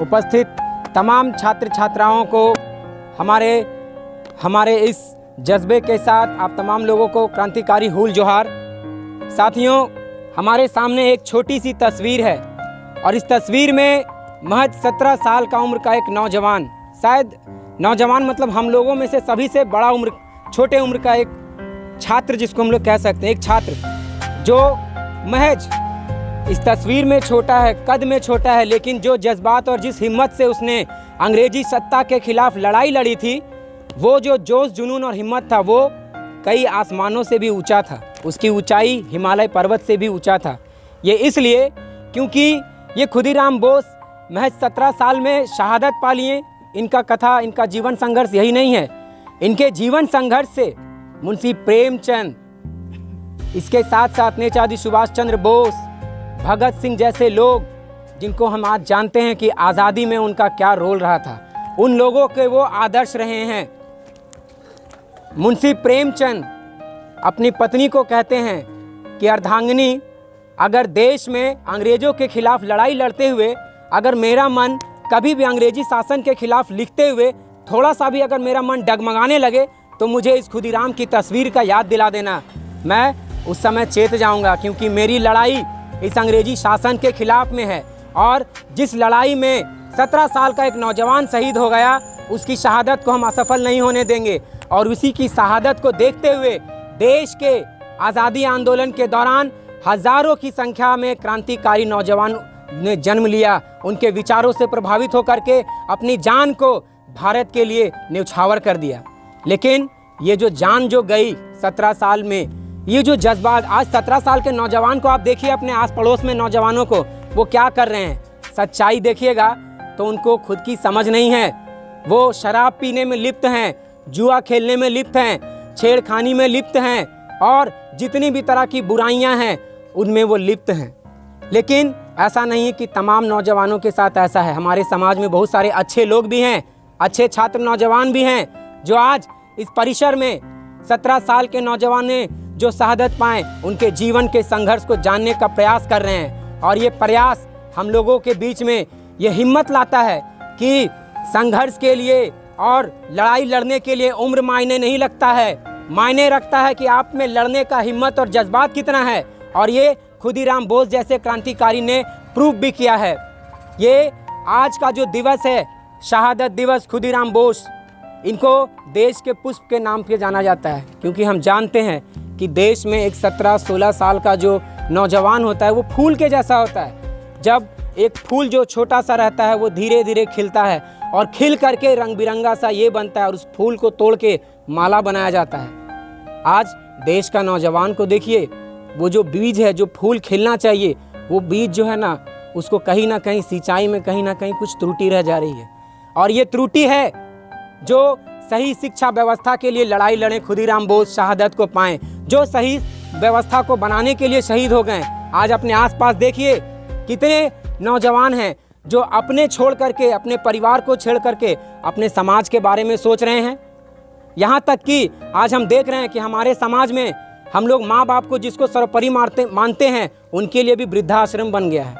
उपस्थित तमाम छात्र छात्राओं को हमारे इस जज्बे के साथ आप तमाम लोगों को क्रांतिकारी हुल जोहार। साथियों, हमारे सामने एक छोटी सी तस्वीर है और इस तस्वीर में महज 17 साल का उम्र का एक नौजवान, शायद नौजवान मतलब हम लोगों में से सभी से बड़ा उम्र, छोटे उम्र का एक छात्र जिसको हम लोग कह सकते हैं, एक छात्र जो महज इस तस्वीर में छोटा है, कद में छोटा है, लेकिन जो जज्बात और जिस हिम्मत से उसने अंग्रेजी सत्ता के खिलाफ लड़ाई लड़ी थी, वो जो जोश जुनून और हिम्मत था वो कई आसमानों से भी ऊंचा था। उसकी ऊंचाई हिमालय पर्वत से भी ऊंचा था। ये इसलिए क्योंकि ये खुदीराम बोस महज 17 साल में शहादत पा लिए। इनका कथा, इनका जीवन संघर्ष यही नहीं है। इनके जीवन संघर्ष से मुंशी प्रेमचंद, इसके साथ साथ नेताजी सुभाष चंद्र बोस, भगत सिंह जैसे लोग जिनको हम आज जानते हैं कि आज़ादी में उनका क्या रोल रहा था, उन लोगों के वो आदर्श रहे हैं। मुंशी प्रेमचंद अपनी पत्नी को कहते हैं कि अर्धांगिनी, अगर देश में अंग्रेज़ों के खिलाफ लड़ाई लड़ते हुए अगर मेरा मन कभी भी अंग्रेजी शासन के खिलाफ लिखते हुए थोड़ा सा भी अगर मेरा मन डगमगाने लगे तो मुझे इस खुदीराम की तस्वीर का याद दिला देना। मैं उस समय चेत जाऊंगा, क्योंकि मेरी लड़ाई इस अंग्रेजी शासन के खिलाफ में है और जिस लड़ाई में 17 साल का एक नौजवान शहीद हो गया, उसकी शहादत को हम असफल नहीं होने देंगे। और उसी की शहादत को देखते हुए देश के आज़ादी आंदोलन के दौरान हज़ारों की संख्या में क्रांतिकारी नौजवान ने जन्म लिया। उनके विचारों से प्रभावित होकर के अपनी जान को भारत के लिए न्यौछावर कर दिया। लेकिन ये जो जान जो गई 17 साल में, ये जो जज्बात, आज 17 साल के नौजवान को आप देखिए, अपने आस पड़ोस में नौजवानों को, वो क्या कर रहे हैं। सच्चाई देखिएगा तो उनको खुद की समझ नहीं है। वो शराब पीने में लिप्त हैं, जुआ खेलने में लिप्त हैं, छेड़खानी में लिप्त हैं और जितनी भी तरह की बुराइयां हैं उनमें वो लिप्त हैं। लेकिन ऐसा नहीं कि तमाम नौजवानों के साथ ऐसा है। हमारे समाज में बहुत सारे अच्छे लोग भी हैं, अच्छे छात्र नौजवान भी हैं, जो आज इस परिसर में 17 साल के नौजवान ने जो शहादत पाएँ, उनके जीवन के संघर्ष को जानने का प्रयास कर रहे हैं। और ये प्रयास हम लोगों के बीच में ये हिम्मत लाता है कि संघर्ष के लिए और लड़ाई लड़ने के लिए उम्र मायने नहीं लगता है, मायने रखता है कि आप में लड़ने का हिम्मत और जज्बात कितना है। और ये खुदीराम बोस जैसे क्रांतिकारी ने प्रूव भी किया है। ये आज का जो दिवस है, शहादत दिवस खुदीराम बोस, इनको देश के पुष्प के नाम पे जाना जाता है, क्योंकि हम जानते हैं कि देश में एक 17-16 साल का जो नौजवान होता है वो फूल के जैसा होता है। जब एक फूल जो छोटा सा रहता है वो धीरे धीरे खिलता है और खिल करके रंग बिरंगा सा ये बनता है और उस फूल को तोड़ के माला बनाया जाता है। आज देश का नौजवान को देखिए, वो जो बीज है, जो फूल खिलना चाहिए, वो बीज जो है ना, उसको कहीं ना कहीं सिंचाई में कहीं ना कहीं कुछ त्रुटि रह जा रही है। और ये त्रुटि है जो सही शिक्षा व्यवस्था के लिए लड़ाई लड़े खुदीराम बोस, शहादत को पाएं, जो सही व्यवस्था को बनाने के लिए शहीद हो गए। आज अपने आसपास देखिए कितने नौजवान हैं जो अपने छोड़ करके, अपने परिवार को छेड़ करके अपने समाज के बारे में सोच रहे हैं। यहाँ तक कि आज हम देख रहे हैं कि हमारे समाज में हम लोग माँ बाप को जिसको सर्वोपरि मानते हैं, उनके लिए भी वृद्धाश्रम बन गया है।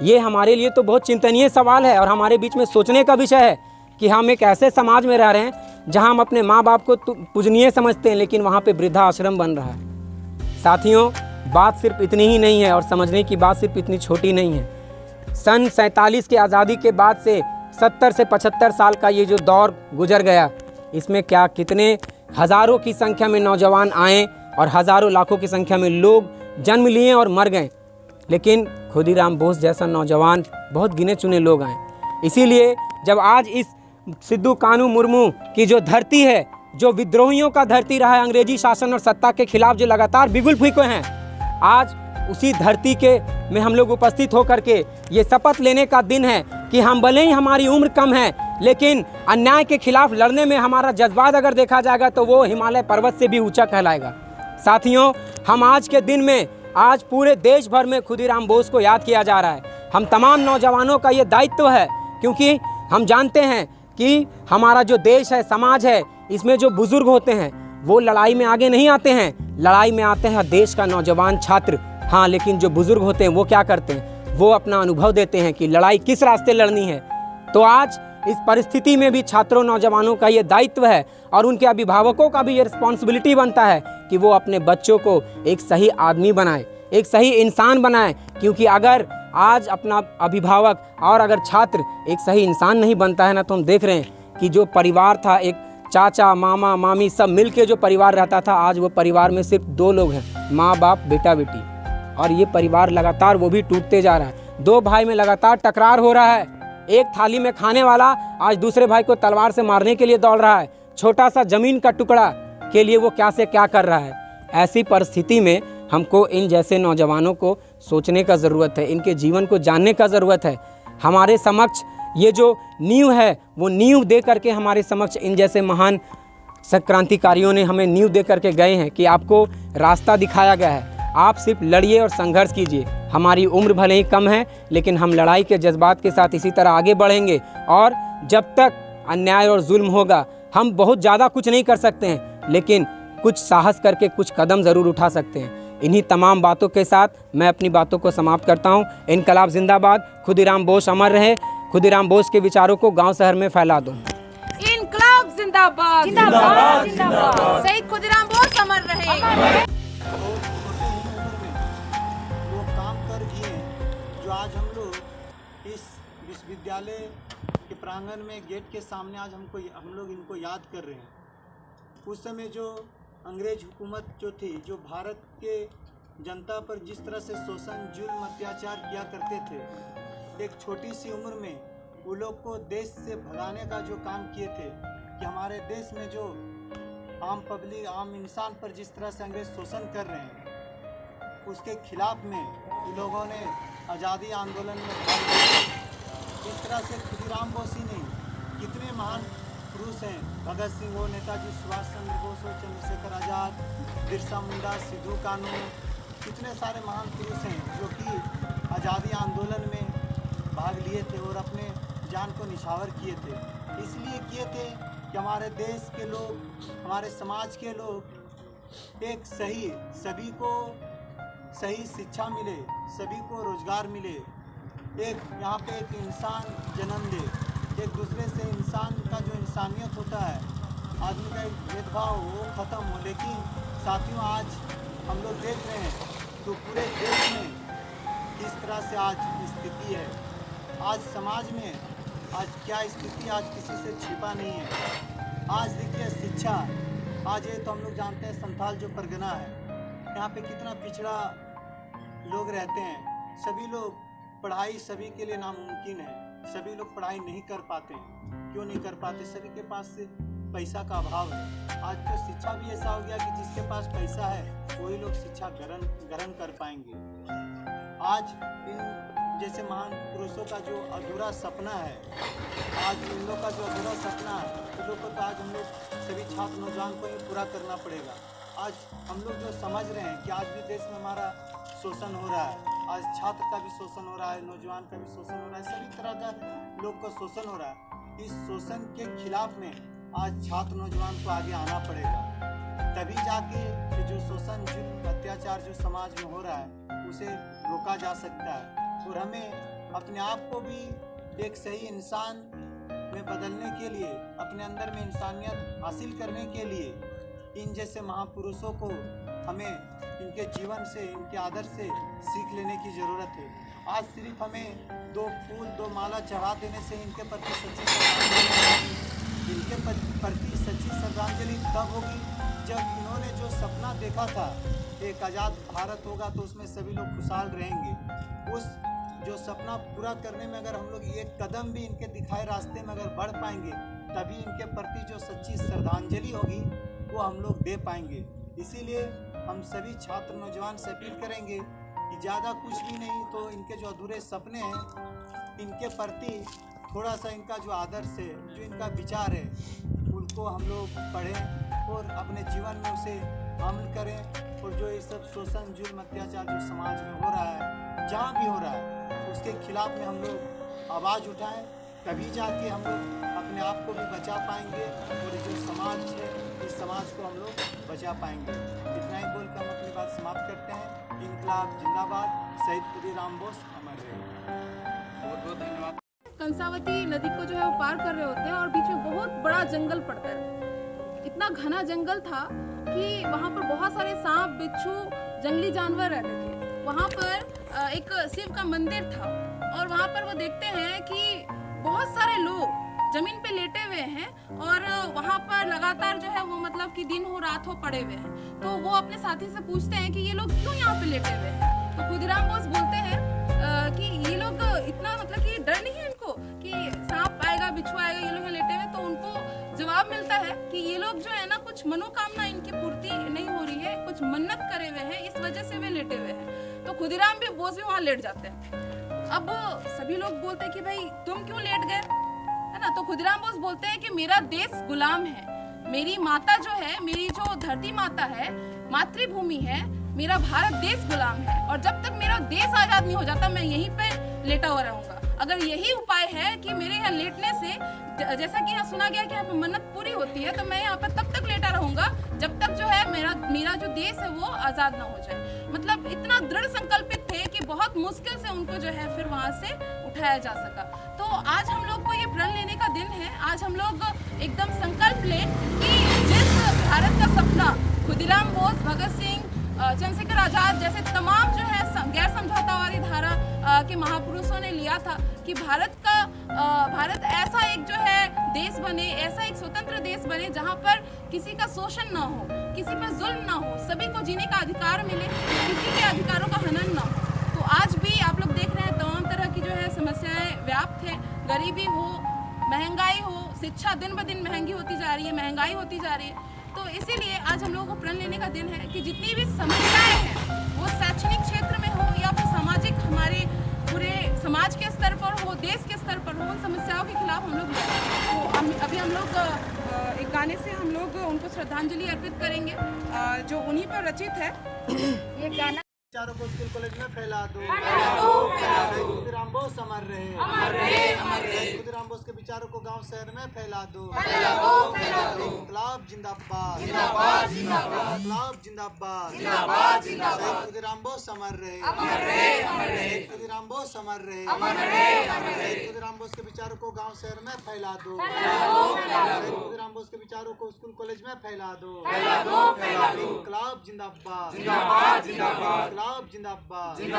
ये हमारे लिए तो बहुत चिंतनीय सवाल है और हमारे बीच में सोचने का विषय है कि हम एक ऐसे समाज में रह रहे हैं जहाँ हम अपने माँ बाप को पूजनीय समझते हैं, लेकिन वहाँ पे वृद्धाश्रम बन रहा है। साथियों, बात सिर्फ इतनी ही नहीं है और समझने की बात सिर्फ इतनी छोटी नहीं है। सन 47 की आज़ादी के बाद से 70 से 75 साल का ये जो दौर गुजर गया, इसमें क्या कितने हज़ारों की संख्या में नौजवान आए और हज़ारों लाखों की संख्या में लोग जन्म लिए और मर गए, लेकिन खुदीराम बोस जैसा नौजवान बहुत गिने चुने लोग आए। इसीलिए जब आज इस सिद्धू कानू मुर्मू की जो धरती है, जो विद्रोहियों का धरती रहा है, अंग्रेजी शासन और सत्ता के खिलाफ जो लगातार बिगुल फूके हैं, आज उसी धरती के में हम लोग उपस्थित होकर के ये शपथ लेने का दिन है कि हम भले ही हमारी उम्र कम है, लेकिन अन्याय के खिलाफ लड़ने में हमारा जज्बात अगर देखा जाएगा तो वो हिमालय पर्वत से भी ऊंचा कहलाएगा। साथियों, हम आज के दिन में, आज पूरे देश भर में खुदीराम बोस को याद किया जा रहा है। हम तमाम नौजवानों का ये दायित्व है, क्योंकि हम जानते हैं कि हमारा जो देश है, समाज है, इसमें जो बुजुर्ग होते हैं वो लड़ाई में आगे नहीं आते हैं, लड़ाई में आते हैं देश का नौजवान छात्र। हाँ, लेकिन जो बुजुर्ग होते हैं वो क्या करते हैं, वो अपना अनुभव देते हैं कि लड़ाई किस रास्ते लड़नी है, तो आज इस परिस्थिति में भी छात्रों नौजवानों का ये दायित्व है और उनके अभिभावकों का भी ये रिस्पॉन्सिबिलिटी बनता है कि वो अपने बच्चों को एक सही आदमी बनाए, एक सही इंसान बनाए। क्योंकि अगर आज अपना अभिभावक और अगर छात्र एक सही इंसान नहीं बनता है ना, तो हम देख रहे हैं कि जो परिवार था, एक चाचा मामा मामी सब मिल के जो परिवार रहता था, आज वो परिवार में सिर्फ 2 लोग हैं, माँ बाप बेटा बेटी। और ये परिवार लगातार वो भी टूटते जा रहा है। 2 भाई में लगातार टकरार हो रहा है। एक थाली में खाने वाला आज दूसरे भाई को तलवार से मारने के लिए दौड़ रहा है। छोटा सा जमीन का टुकड़ा के लिए वो क्या से क्या कर रहा है। ऐसी परिस्थिति में हमको इन जैसे नौजवानों को सोचने का ज़रूरत है, इनके जीवन को जानने का ज़रूरत है। हमारे समक्ष ये जो नींव है वो नींव दे करके हमारे समक्ष इन जैसे महान क्रांतिकारियों ने हमें नींव दे करके गए हैं कि आपको रास्ता दिखाया गया है। आप सिर्फ लड़िए और संघर्ष कीजिए। हमारी उम्र भले ही कम है, लेकिन हम लड़ाई के जज्बात के साथ इसी तरह आगे बढ़ेंगे। और जब तक अन्याय और जुल्म होगा, हम बहुत ज़्यादा कुछ नहीं कर सकते हैं, लेकिन कुछ साहस करके कुछ कदम ज़रूर उठा सकते हैं। इन्हीं तमाम बातों के साथ मैं अपनी बातों को समाप्त करता हूँ। इनकलाब जिंदाबाद, खुदीराम बोस अमर रहे। खुदीराम बोस के विचारों को गांव शहर में फैला दो। इनकलाब जिंदाबाद, जिंदाबाद, जिंदाबाद। शहीद खुदीराम बोस अमर रहे। वो काम कर दिए जो आज हम लोग इस विश्वविद्यालय के प्रांगण में गेट के सामने आज हम लोग इनको याद कर रहे हैं। उस समय जो अंग्रेज हुकूमत जो थी, जो भारत के जनता पर जिस तरह से शोषण जुल्म अत्याचार किया करते थे, एक छोटी सी उम्र में वो लोग को देश से भगाने का जो काम किए थे कि हमारे देश में जो आम पब्लिक, आम इंसान पर जिस तरह से अंग्रेज शोषण कर रहे हैं, उसके खिलाफ में इन लोगों ने आज़ादी आंदोलन में भाग लिया। इस तरह से खुदीराम बोस ही नहीं, कितने महान पुरुष हैं, भगत सिंह हो, नेताजी सुभाष चंद्र बोस हो, चंद्रशेखर आज़ाद, बिरसा मुंडा, सिद्धू कानू, कितने सारे महान पुरुष हैं जो कि आज़ादी आंदोलन में भाग लिए थे और अपने जान को निछावर किए थे। इसलिए किए थे कि हमारे देश के लोग, हमारे समाज के लोग एक सही, सभी को सही शिक्षा मिले, सभी को रोजगार मिले, एक यहाँ पे एक इंसान जन्म ले, एक दूसरे से इंसान का जो इंसानियत होता है, आदमी का एक भेदभाव वो ख़त्म हो। लेकिन साथियों, आज हम लोग देख रहे हैं तो पूरे देश में किस तरह से आज स्थिति है। आज समाज में आज क्या स्थिति, आज किसी से छिपा नहीं है। आज देखिए शिक्षा, आज ये तो हम लोग जानते हैं संथाल जो परगना है, यहाँ पे कितना पिछड़ा लोग रहते हैं। सभी लोग पढ़ाई सभी के लिए नामुमकिन है, सभी लोग पढ़ाई नहीं कर पाते हैं। क्यों नहीं कर पाते? सभी के पास पैसा का अभाव है। आज तो शिक्षा भी ऐसा हो गया कि जिसके पास पैसा है वही लोग शिक्षा ग्रहण कर पाएंगे। आज इन जैसे महान पुरुषों का जो अधूरा सपना है, आज इन लोग का जो अधूरा सपना है, इन लोग को तो आज हम लोग सभी छात्र नौजवान को ही पूरा करना पड़ेगा। आज हम लोग जो समझ रहे हैं कि आज भी देश में हमारा शोषण हो रहा है, आज छात्र का भी शोषण हो रहा है, नौजवान का भी शोषण हो रहा है, सभी तरह का लोग का शोषण हो रहा है। इस शोषण के खिलाफ में आज छात्र नौजवान को आगे आना पड़ेगा, तभी जाके जो शोषण जुल्म अत्याचार जो समाज में हो रहा है उसे रोका जा सकता है। और हमें अपने आप को भी एक सही इंसान में बदलने के लिए, अपने अंदर में इंसानियत हासिल करने के लिए इन जैसे महापुरुषों को हमें इनके जीवन से, इनके आदर्श से सीख लेने की ज़रूरत है। आज सिर्फ हमें 2 फूल 2 माला चढ़ा देने से इनके प्रति सच्ची श्रद्धांजलि तब होगी जब इन्होंने जो सपना देखा था एक आज़ाद भारत होगा तो उसमें सभी लोग खुशहाल रहेंगे। उस जो सपना पूरा करने में अगर हम लोग एक कदम भी इनके दिखाए रास्ते में अगर बढ़ पाएंगे, तभी इनके प्रति जो सच्ची श्रद्धांजलि होगी वो हम लोग दे पाएंगे। इसीलिए हम सभी छात्र नौजवान से अपील करेंगे कि ज़्यादा कुछ भी नहीं तो इनके जो अधूरे सपने हैं, इनके प्रति थोड़ा सा इनका जो आदर्श है, जो इनका विचार है, उनको हम लोग पढ़ें और अपने जीवन में उसे अमल करें। और जो ये सब शोषण जुल्म अत्याचार जो समाज में हो रहा है, जहाँ भी हो रहा है, उसके खिलाफ में हम लोग आवाज़ उठाएं, तभी जाके हम लोग अपने आप को भी बचा पाएंगे और जो समाज है इस समाज को हम लोग बचा पाएंगे। इतना ही बोल कर हम अपनी बात समाप्त करते हैं। इनकलाब जिंदाबाद, शहीद खुदीराम बोस अमर रहे। बहुत बहुत धन्यवाद। कंसावती नदी को जो है वो पार कर रहे होते हैं और बीच में बहुत बड़ा जंगल पड़ता है। इतना घना जंगल था कि वहाँ पर बहुत सारे सांप, बिच्छू, जंगली जानवर रहते थे। वहाँ पर एक शिव का मंदिर था और वहाँ पर वो देखते हैं कि बहुत सारे लोग जमीन पे लेटे हुए हैं और वहाँ पर लगातार जो है वो मतलब कि दिन हो रात हो पड़े हुए हैं। तो वो अपने साथी से पूछते हैं कि ये लोग क्यों यहाँ पे लेटे हुए हैं। तो खुदीराम बोस बोलते हैं कि ये लोग इतना मतलब कि डर नहीं है इनको कि सांप आएगा, बिच्छू आएगा, ये लोग यहाँ लेटे हुए। तो उनको जवाब मिलता है कि ये लोग जो है ना कुछ मनोकामना इनकी पूर्ति नहीं हो रही है, कुछ मन्नत करे हुए हैं, इस वजह से वे लेटे हुए हैं। तो खुदीराम भी बोस भी वहाँ लेट जाते हैं। अब सभी लोग बोलते हैं कि भाई तुम क्यों लेट गए, है ना। तो खुदीराम बोस बोलते हैं कि मेरा देश गुलाम है, मेरी माता जो है, मेरी जो धरती माता है, मातृभूमि है, मेरा भारत देश गुलाम है और जब तक मेरा देश आजाद नहीं हो जाता मैं यहीं पे लेटा हुआ रहूंगा। अगर यही उपाय है कि मेरे यहाँ लेटने से, जैसा कि यहाँ सुना गया कि यहाँ पे मन्नत पूरी होती है, तो मैं यहाँ पर तब तक लेटा रहूंगा जब तक जो है मेरा जो देश है वो आजाद ना हो जाए। मतलब इतना दृढ़ संकल्पित थे कि बहुत मुश्किल से उनको जो है फिर वहां से उठाया जा सका। तो आज हम लोग को ये प्रण लेने का दिन है। आज हम लोग एकदम संकल्प लें कि जिस भारत का सपना खुदीराम बोस, भगत सिंह, चंद्रशेखर आजाद जैसे तमाम जो है गैर समझौतावादी धारा के महापुरुषों ने लिया था कि भारत ऐसा एक जो है देश बने, ऐसा एक स्वतंत्र देश बने जहां पर किसी का शोषण ना हो, किसी पर जुल्म ना हो, सभी को जीने का अधिकार मिले, किसी के अधिकारों का हनन ना हो। तो आज भी आप लोग देख रहे हैं तमाम तरह की जो है समस्याएं व्याप्त है। गरीबी हो, महंगाई हो, शिक्षा दिन ब दिन महंगी होती जा रही है, महंगाई होती जा रही है। तो इसीलिए आज हम लोगों को प्रण लेने का दिन है कि जितनी भी समस्याएं हैं वो शैक्षणिक क्षेत्र में हो या फिर सामाजिक, हमारे पूरे समाज के स्तर पर हो, देश के स्तर पर हो, उन समस्याओं के खिलाफ हम लोग लड़ें। तो अभी हम लोग एक गाने से हम लोग उनको श्रद्धांजलि अर्पित करेंगे जो उन्हीं पर रचित है। ये गाना विचारों को स्कूल कॉलेज में फैला दो, खुदीराम बोस अमर रहे, खुदीराम बोस के विचारों को गांव शहर में फैला दो, इंकलाब जिंदाबाद, इंकलाब जिंदाबाद, शहीद खुदीराम बोस अमर रहे, शहीद खुदीराम बोस अमर रहे, शहीद खुदीराम बोस के विचारों को गांव शहर में फैला दो, शहीद खुदीराम बोस के विचारों को स्कूल कॉलेज में फैला दो, इंकलाब जिंदाबाद, इंकलाब जिंदाबाद, शहीद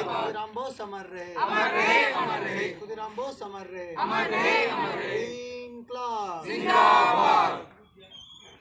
खुदीराम बोस अमर रहे, शहीद खुदीराम बोस अमर रहे, इंकलाब।